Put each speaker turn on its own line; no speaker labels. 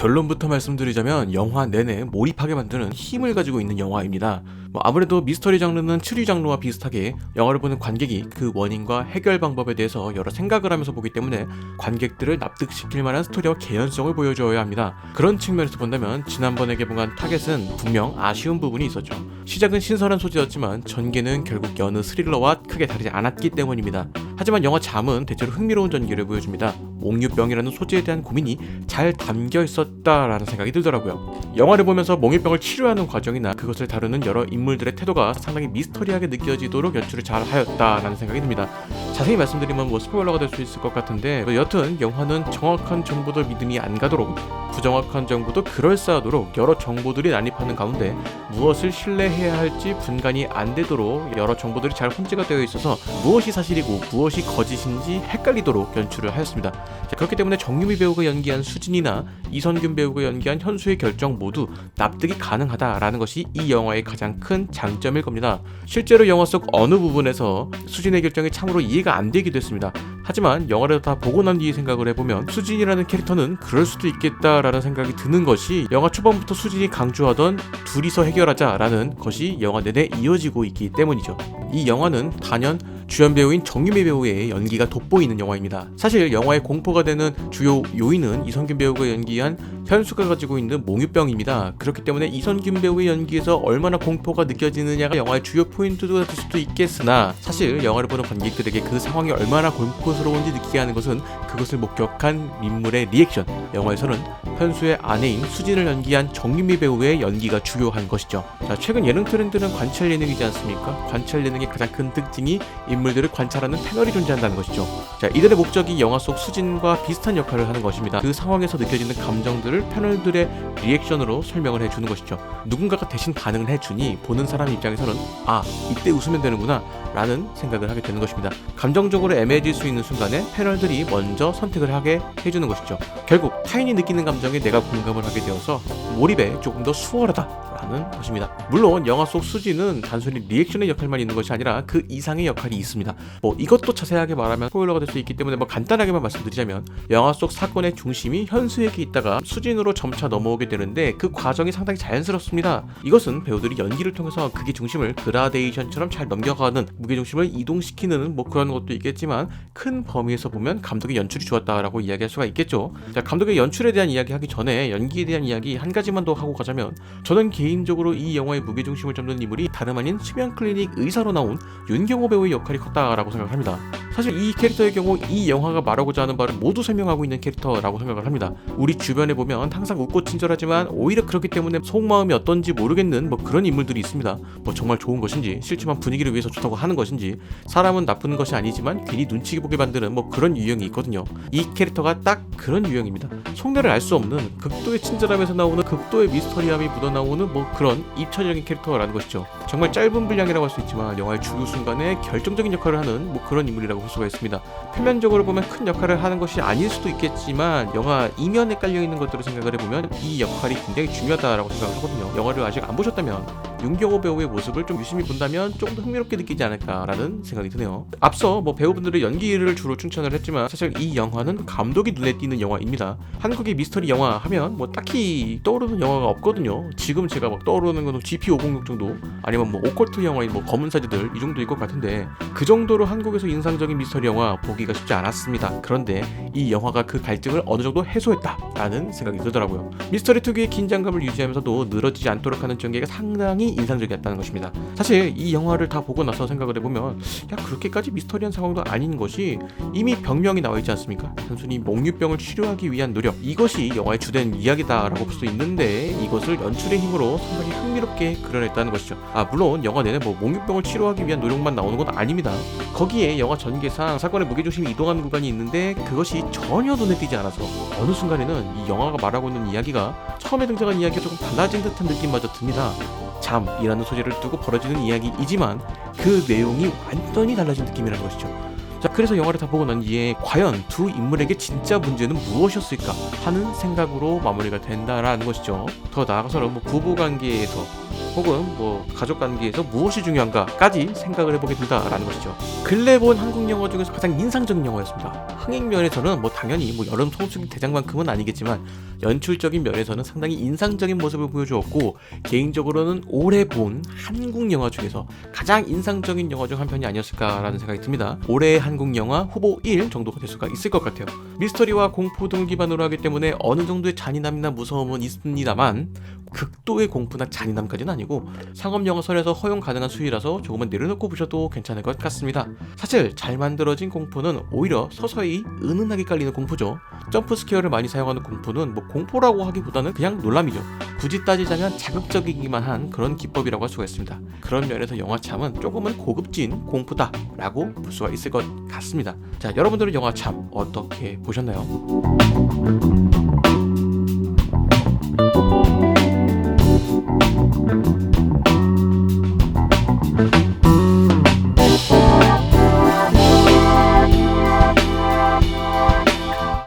결론부터 말씀드리자면 영화 내내 몰입하게 만드는 힘을 가지고 있는 영화입니다. 아무래도 미스터리 장르는 추리 장르와 비슷하게 영화를 보는 관객이 그 원인과 해결 방법에 대해서 여러 생각을 하면서 보기 때문에 관객들을 납득시킬 만한 스토리와 개연성을 보여줘야 합니다. 그런 측면에서 본다면 지난번에 개봉한 타겟은 분명 아쉬운 부분이 있었죠. 시작은 신선한 소재였지만 전개는 결국 여느 스릴러와 크게 다르지 않았기 때문입니다. 하지만 영화 잠은 대체로 흥미로운 전개를 보여줍니다. 몽유병이라는 소재에 대한 고민이 잘 담겨 있었다라는 생각이 들더라고요. 영화를 보면서 몽유병을 치료하는 과정이나 그것을 다루는 여러 인물들의 태도가 상당히 미스터리하게 느껴지도록 연출을 잘 하였다라는 생각이 듭니다. 자세히 말씀드리면 스포일러가 될 수 있을 것 같은데 여튼 영화는 정확한 정보도 믿음이 안 가도록 부정확한 정보도 그럴싸하도록 여러 정보들이 난입하는 가운데 무엇을 신뢰해야 할지 분간이 안 되도록 여러 정보들이 잘 혼재가 되어 있어서 무엇이 사실이고 무엇이 거짓인지 헷갈리도록 연출을 하였습니다. 그렇기 때문에 정유미 배우가 연기한 수진이나 이선균 배우가 연기한 현수의 결정 모두 납득이 가능하다라는 것이 이 영화의 가장 큰 장점일 겁니다. 실제로 영화 속 어느 부분에서 수진의 결정이 참으로 이해가 안 되기도 했습니다. 하지만 영화를 다 보고 난 뒤에 생각을 해보면 수진이라는 캐릭터는 그럴 수도 있겠다라는 생각이 드는 것이 영화 초반부터 수진이 강조하던 둘이서 해결하자라는 것이 영화 내내 이어지고 있기 때문이죠. 이 영화는 단연 주연 배우인 정유미 배우의 연기가 돋보이는 영화입니다. 사실 영화의 공포가 되는 주요 요인은 이선균 배우가 연기한 현수가 가지고 있는 몽유병입니다. 그렇기 때문에 이선균 배우의 연기에서 얼마나 공포가 느껴지느냐가 영화의 주요 포인트가 될 수도 있겠으나 사실 영화를 보는 관객들에게 그 상황이 얼마나 공포스러운지 느끼게 하는 것은 그것을 목격한 인물의 리액션. 영화에서는 현수의 아내인 수진을 연기한 정유미 배우의 연기가 주요한 것이죠. 최근 예능 트렌드는 관찰 예능이지 않습니까? 관찰 예능의 가장 큰 특징이 인물들을 관찰하는 패널이 존재한다는 것이죠. 이들의 목적이 영화 속 수진과 비슷한 역할을 하는 것입니다. 그 상황에서 느껴지는 감정들을 패널들의 리액션으로 설명을 해주는 것이죠. 누군가가 대신 반응을 해주니 보는 사람 입장에서는 이때 웃으면 되는구나 라는 생각을 하게 되는 것입니다. 감정적으로 애매해질 수 있는 순간에 패널들이 먼저 선택을 하게 해주는 것이죠. 결국 타인이 느끼는 감정에 내가 공감을 하게 되어서 몰입에 조금 더 수월하다 라는 것입니다. 물론 영화 속 수지는 단순히 리액션의 역할만 있는 것이 아니라 그 이상의 역할이 있습니다. 이것도 자세하게 말하면 스포일러가 될 수 있기 때문에 간단하게만 말씀드리자면 영화 속 사건의 중심이 현수에게 있다가 수진으로 점차 넘어오게 되는데 그 과정이 상당히 자연스럽습니다. 이것은 배우들이 연기를 통해서 그게 중심을 그라데이션처럼 잘 넘겨가는 무게중심을 이동시키는 그런 것도 있겠지만 큰 범위에서 보면 감독의 연출이 좋았다라고 이야기할 수가 있겠죠. 감독의 연출에 대한 이야기 하기 전에 연기에 대한 이야기 한 가지만 더 하고 가자면 저는 개인적으로 이 영화의 무게중심을 잡는 인물이 다름 아닌 심양클리닉 의사로 나온 윤경호 배우의 역할이 컸다라고 생각을 합니다. 사실 이 캐릭터의 경우 이 영화가 말하고자 하는 바를 모두 설명하고 있는 캐릭터라고 생각을 합니다. 우리 주변에 보면 항상 웃고 친절하지만 오히려 그렇기 때문에 속마음이 어떤지 모르겠는 그런 인물들이 있습니다. 정말 좋은 것인지 싫지만 분위기를 위해서 좋다고 하는 것인지 사람은 나쁜 것이 아니지만 괜히 눈치 보게 만드는 그런 유형이 있거든요. 이 캐릭터가 딱 그런 유형입니다. 속내를 알 수 없는 극도의 친절함에서 나오는 극도의 미스터리함이 묻어나오는 그런 입체적인 캐릭터라는 것이죠. 정말 짧은 분량이라고 할 수 있지만 영화의 주요 순간에 결정적인 역할을 하는 그런 인물이라고 볼 수가 있습니다. 표면적으로 보면 큰 역할을 하는 것이 아닐 수도 있겠지만 영화 이면에 깔려있는 것들을 생각을 해보면 이 역할이 굉장히 중요하다라고 생각을 하거든요. 영화를 아직 안 보셨다면 윤경호 배우의 모습을 좀 유심히 본다면 조금 더 흥미롭게 느끼지 않을까라는 생각이 드네요. 앞서 배우분들의 연기를 주로 칭찬을 했지만 사실 이 영화는 감독이 눈에 띄는 영화입니다. 한국의 미스터리 영화 하면 딱히 떠오르는 영화가 없거든요. 지금 제가 떠오르는 건 GP506 정도 아니면 오컬트 영화인 검은 사제들 이 정도일 것 같은데 그 정도로 한국에서 인상적인 미스터리 영화 보기가 쉽지 않았습니다. 그런데 이 영화가 그 갈증을 어느 정도 해소했다라는 생각이 들더라고요. 미스터리 특유의 긴장감을 유지하면서도 늘어지지 않도록 하는 전개가 상당히 인상적이었다는 것입니다. 사실 이 영화를 다 보고 나서 생각을 해보면 그렇게까지 미스터리한 상황도 아닌 것이 이미 병명이 나와 있지 않습니까? 단순히 몽유병을 치료하기 위한 노력, 이것이 영화의 주된 이야기다라고 볼 수 있는데 이것을 연출의 힘으로 상당히 흥미롭게 그려냈다는 것이죠. 물론 영화 내내 몽유병을 치료하기 위한 노력만 나오는 건 아닙니다. 거기에 영화 전개상 사건의 무게중심이 이동하는 구간이 있는데 그것이 전혀 눈에 띄지 않아서 어느 순간에는 이 영화가 말하고 있는 이야기가 처음에 등장한 이야기가 조금 달라진 듯한 느낌마저 듭니다. 잠이라는 소재를 두고 벌어지는 이야기이지만 그 내용이 완전히 달라진 느낌이라는 것이죠. 그래서 영화를 다 보고 난 뒤에 과연 두 인물에게 진짜 문제는 무엇이었을까 하는 생각으로 마무리가 된다라는 것이죠. 더 나아가서는 부부관계에서 혹은 뭐 가족 관계에서 무엇이 중요한가까지 생각을 해보게 된다라는 것이죠. 근래 본 한국 영화 중에서 가장 인상적인 영화였습니다. 흥행 면에서는 뭐 당연히 뭐 여름 성수기 대장만큼은 아니겠지만 연출적인 면에서는 상당히 인상적인 모습을 보여주었고, 개인적으로는 올해 본 한국 영화 중에서 가장 인상적인 영화 중 한 편이 아니었을까라는 생각이 듭니다. 올해의 한국 영화 후보 1 정도가 될 수가 있을 것 같아요. 미스터리와 공포 등을 기반으로 하기 때문에 어느 정도의 잔인함이나 무서움은 있습니다만 극도의 공포나 잔인함까지는 아니고 상업영화 선에서 허용 가능한 수위라서 조금은 내려놓고 보셔도 괜찮을 것 같습니다. 사실 잘 만들어진 공포는 오히려 서서히 은은하게 깔리는 공포죠. 점프 스퀘어를 많이 사용하는 공포는 뭐 공포라고 하기보다는 그냥 놀람이죠. 굳이 따지자면 자극적이기만 한 그런 기법이라고 할 수가 있습니다. 그런 면에서 영화참은 조금은 고급진 공포다 라고 볼 수가 있을 것 같습니다. 자, 여러분들은 영화참 어떻게 보셨나요?